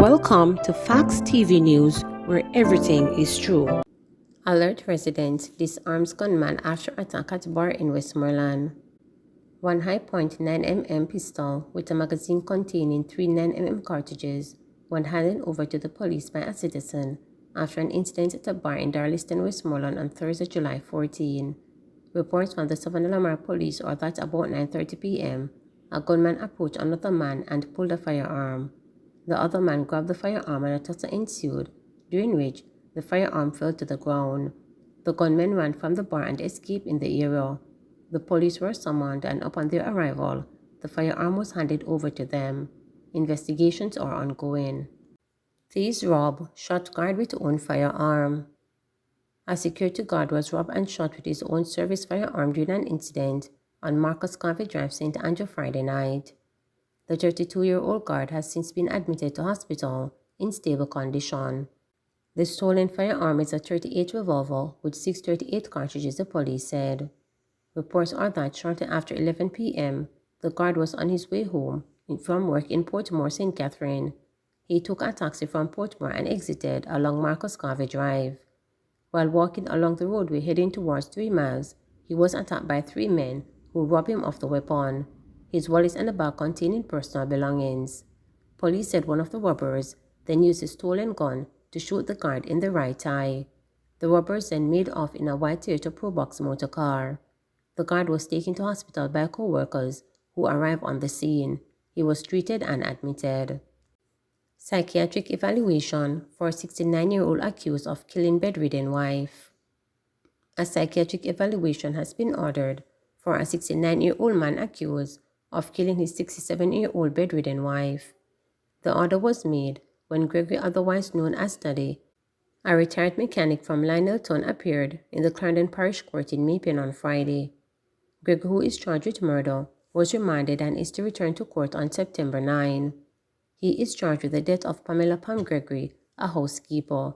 Welcome to Facts TV News, where everything is true. Alert residents, disarms gunman after attack at bar in Westmoreland. One high-point 9mm pistol with a magazine containing 3 9mm cartridges was handed over to the police by a citizen after an incident at a bar in Darlington, Westmoreland on Thursday, July 14. Reports from the Southern Lamar police are that about 9:30 p.m., a gunman approached another man and pulled a firearm. The other man grabbed the firearm and a tussle ensued, during which the firearm fell to the ground. The gunmen ran from the bar and escaped in the area. The police were summoned and upon their arrival, the firearm was handed over to them. Investigations are ongoing. Thieves rob, shot guard with own firearm. A security guard was robbed and shot with his own service firearm during an incident on Marcus Garvey Drive, St. Andrew, Friday night. The 32-year-old guard has since been admitted to hospital in stable condition. The stolen firearm is a .38 revolver with 638 cartridges, the police said. Reports are that shortly after 11 p.m., the guard was on his way home from work in Portmore, St. Catherine. He took a taxi from Portmore and exited along Marcus Garvey Drive. While walking along the roadway heading towards 3 miles, he was attacked by 3 men who robbed him of the weapon, his wallet and a bag containing personal belongings. Police said one of the robbers then used his stolen gun to shoot the guard in the right eye. The robbers then made off in a white Toyota Probox motor car. The guard was taken to hospital by co-workers who arrived on the scene. He was treated and admitted. Psychiatric evaluation for a 69-year-old accused of killing bedridden wife. A psychiatric evaluation has been ordered for a 69-year-old man accused of killing his 67-year-old bedridden wife. The order was made when Gregory, otherwise known as Study, a retired mechanic from Lionelton, appeared in the Clarendon Parish Court in Maypen on Friday. Gregory, who is charged with murder, was remanded and is to return to court on September 9. He is charged with the death of Pamela Pam Gregory, a housekeeper.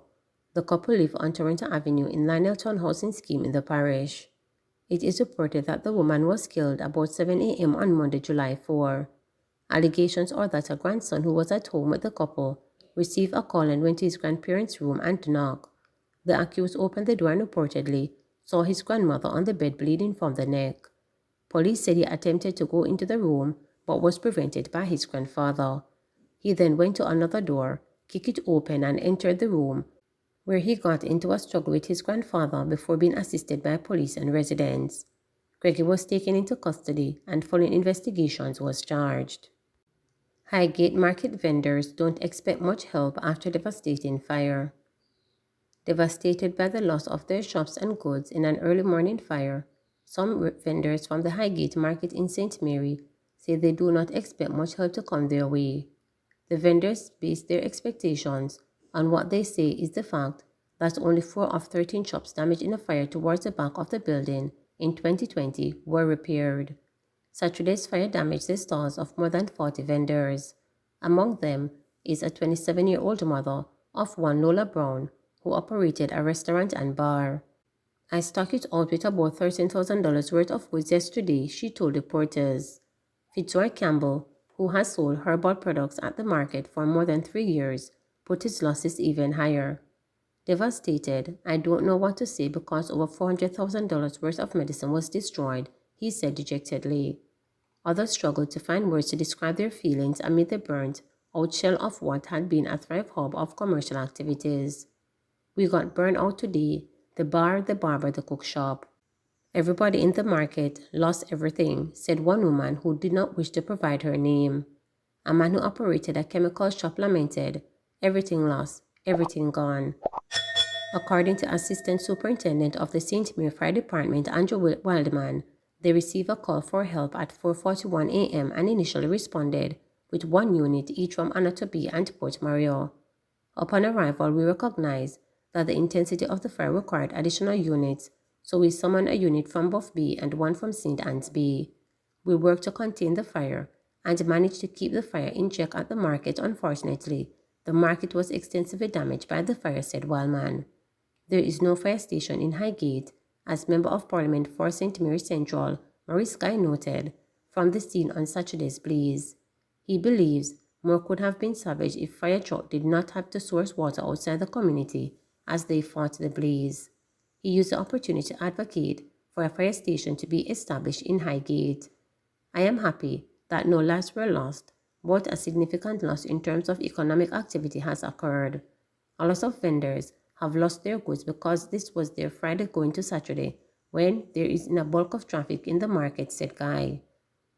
The couple live on Toronto Avenue in Lionelton housing scheme in the parish. It is reported that the woman was killed about 7 a.m. on Monday, July 4. Allegations are that a grandson who was at home with the couple received a call and went to his grandparents' room and knocked. The accused opened the door and reportedly saw his grandmother on the bed bleeding from the neck. Police said he attempted to go into the room but was prevented by his grandfather. He then went to another door, kicked it open and entered the room, where he got into a struggle with his grandfather before being assisted by police and residents. Gregory was taken into custody and following investigations was charged. Highgate Market vendors don't expect much help after devastating fire. Devastated by the loss of their shops and goods in an early morning fire, some vendors from the Highgate Market in St. Mary say they do not expect much help to come their way. The vendors base their expectations on what they say is the fact that only 4 of 13 shops damaged in a fire towards the back of the building in 2020 were repaired. Saturday's fire damaged the stores of more than 40 vendors. Among them is a 27-year-old mother of one Lola Brown, who operated a restaurant and bar. "I stocked it out with about $13,000 worth of goods yesterday," she told reporters. Fitzroy Campbell, who has sold herbal products at the market for more than 3 years, put his losses even higher. "Devastated, I don't know what to say because over $400,000 worth of medicine was destroyed," he said dejectedly. Others struggled to find words to describe their feelings amid the burnt-out shell of what had been a thrive hub of commercial activities. "We got burned out today, the bar, the barber, the cook shop. Everybody in the market lost everything," said one woman who did not wish to provide her name. A man who operated a chemical shop lamented, "Everything lost, everything gone." According to Assistant Superintendent of the St. Mary Fire Department, Andrew Wildman, they received a call for help at 4:41 a.m. and initially responded with 1 unit each from Anatobi and Port Mario. Upon arrival, we recognized that the intensity of the fire required additional units, so we summoned a unit from Buff Bay and 1 from St. Anne's Bay. We worked to contain the fire and managed to keep the fire in check at the market. Unfortunately, the market was extensively damaged by the fire, said Wildman. There is no fire station in Highgate, as Member of Parliament for St. Mary Central, Maurice Guy, noted from the scene on Saturday's blaze. He believes More could have been salvaged if fire truck did not have to source water outside the community as they fought the blaze. He used the opportunity to advocate for a fire station to be established in Highgate. I am happy that no lives were lost, but a significant loss in terms of economic activity has occurred. A lot of vendors have lost their goods because this was their Friday going to Saturday when there is a bulk of traffic in the market, said Guy.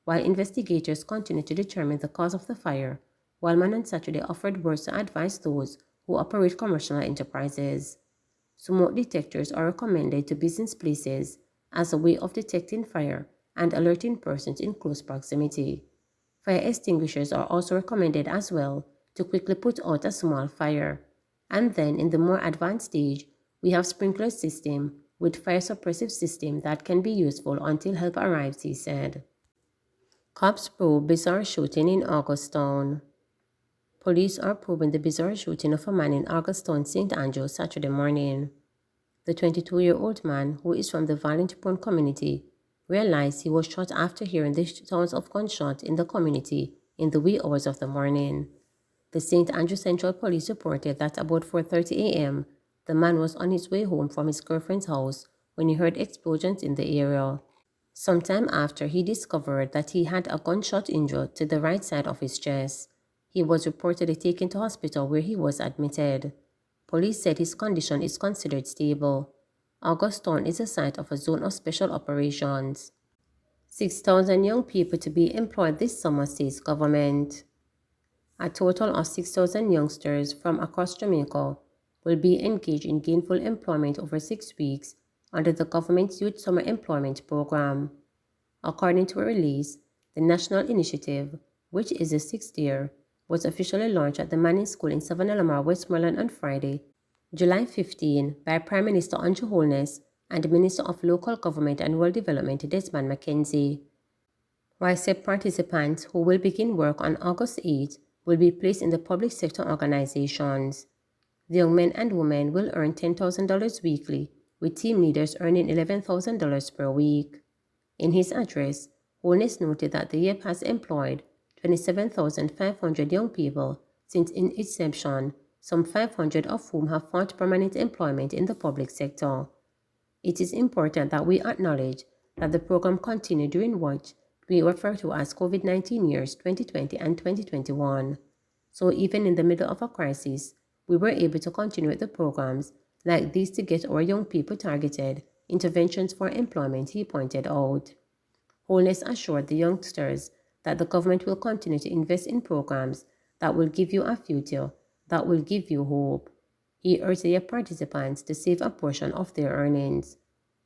While investigators continue to determine the cause of the fire, Wildman on Saturday offered words to advise those who operate commercial enterprises. Smoke detectors are recommended to business places as a way of detecting fire and alerting persons in close proximity. Fire extinguishers are also recommended as well to quickly put out a small fire. And then in the more advanced stage, we have sprinkler system with fire suppressive system that can be useful until help arrives, he said. Cops probe bizarre shooting in Augustown. Police are probing the bizarre shooting of a man in Augustown, St. Andrews, Saturday morning. The 22-year-old man, who is from the violent-prone community, realized he was shot after hearing the sounds of gunshots in the community in the wee hours of the morning. The St. Andrews Central Police reported that about 4:30 a.m., the man was on his way home from his girlfriend's house when he heard explosions in the area. Sometime after, he discovered that he had a gunshot injury to the right side of his chest. He was reportedly taken to hospital where he was admitted. Police said his condition is considered stable. Augustown is a site of a zone of special operations. 6,000 young people to be employed this summer, says government. A total of 6,000 youngsters from across Jamaica will be engaged in gainful employment over 6 weeks under the government's Youth Summer Employment Program. According to a release, the national initiative, which is the 6th year, was officially launched at the Manning School in Savannah, Westmoreland on Friday, July 15, by Prime Minister Andrew Holness and Minister of Local Government and Rural Development Desmond McKenzie. YSEP participants who will begin work on August 8 will be placed in the public sector organizations. The young men and women will earn $10,000 weekly, with team leaders earning $11,000 per week. In his address, Holness noted that the YEP has employed 27,500 young people since its inception, some 500 of whom have found permanent employment in the public sector. It is important that we acknowledge that the program continued during what we refer to as COVID-19 years 2020 and 2021. So even in the middle of a crisis, we were able to continue with the programs like these to get our young people targeted interventions for employment, he pointed out. Holness assured the youngsters that the government will continue to invest in programs that will give you a future, that will give you hope. He urged their participants to save a portion of their earnings.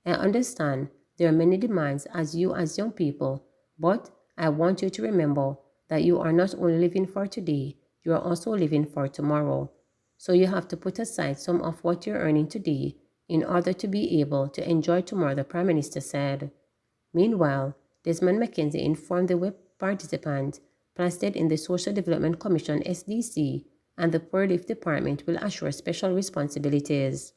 I understand there are many demands as young people, but I want you to remember that you are not only living for today, you are also living for tomorrow. So you have to put aside some of what you're earning today in order to be able to enjoy tomorrow, the Prime Minister said. Meanwhile, Desmond McKenzie informed the WEP participants placed in the Social Development Commission SDC and the Poor Relief Department will assure special responsibilities.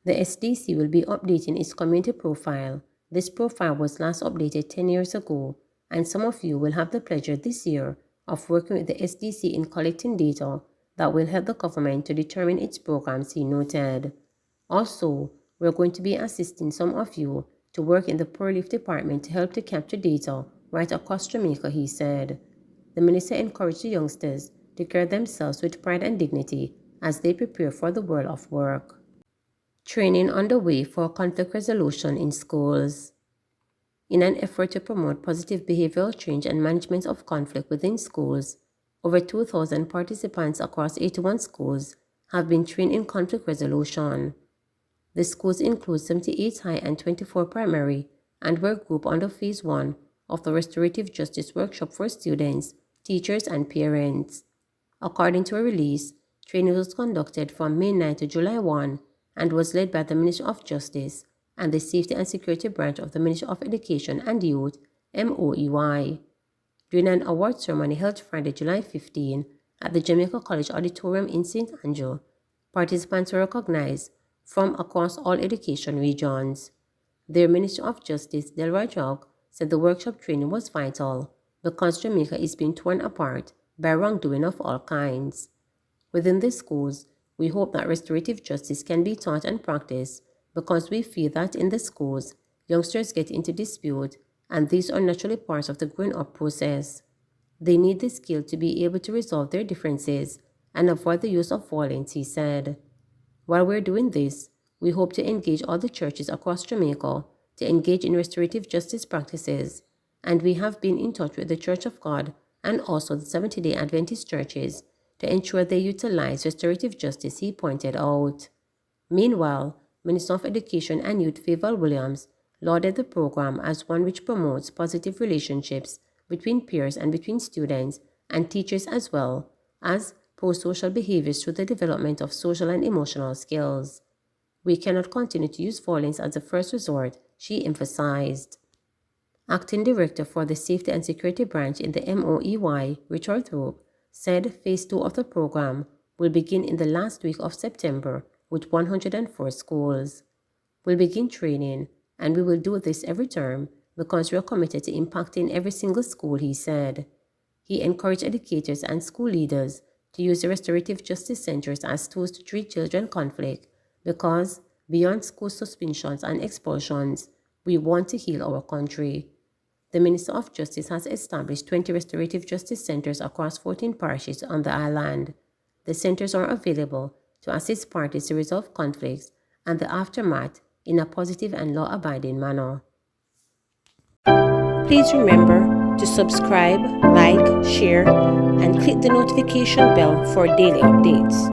The SDC will be updating its community profile. This profile was last updated 10 years ago, and some of you will have the pleasure this year of working with the SDC in collecting data that will help the government to determine its programs, he noted. Also, we're going to be assisting some of you to work in the Poor Relief Department to help to capture data right across Jamaica, he said. The minister encouraged the youngsters to carry themselves with pride and dignity as they prepare for the world of work. Training underway for conflict resolution in schools. In an effort to promote positive behavioral change and management of conflict within schools, over 2,000 participants across 81 schools have been trained in conflict resolution. The schools include 78 high and 24 primary and were grouped under Phase 1 of the Restorative Justice Workshop for students, teachers, and parents. According to a release, training was conducted from May 9 to July 1 and was led by the Ministry of Justice and the Safety and Security Branch of the Ministry of Education and Youth, MOEY. During an award ceremony held Friday, July 15, at the Jamaica College Auditorium in St. Andrew, participants were recognized from across all education regions. Their Minister of Justice, Delroy Jog, said the workshop training was vital because Jamaica is being torn apart by wrongdoing of all kinds. Within the schools, we hope that restorative justice can be taught and practiced because we feel that in the schools, youngsters get into dispute and these are naturally parts of the growing up process. They need the skill to be able to resolve their differences and avoid the use of violence, he said. While we're doing this, we hope to engage all the churches across Jamaica to engage in restorative justice practices, and we have been in touch with the Church of God and also the Seventh-day Adventist churches to ensure they utilize restorative justice, he pointed out. Meanwhile, Minister of Education and Youth Favour Williams lauded the program as one which promotes positive relationships between peers and between students and teachers as well as pro-social behaviors through the development of social and emotional skills. We cannot continue to use violence as a first resort, she emphasized. Acting Director for the Safety and Security Branch in the MOEY, Richard Thorpe, said Phase 2 of the program will begin in the last week of September with 104 schools. We'll begin training, and we will do this every term because we are committed to impacting every single school, he said. He encouraged educators and school leaders to use the restorative justice centers as tools to treat children conflict because, beyond school suspensions and expulsions, we want to heal our country. The Minister of Justice has established 20 restorative justice centers across 14 parishes on the island. The centers are available to assist parties to resolve conflicts and the aftermath in a positive and law-abiding manner. Please remember to subscribe, like, share, and click the notification bell for daily updates.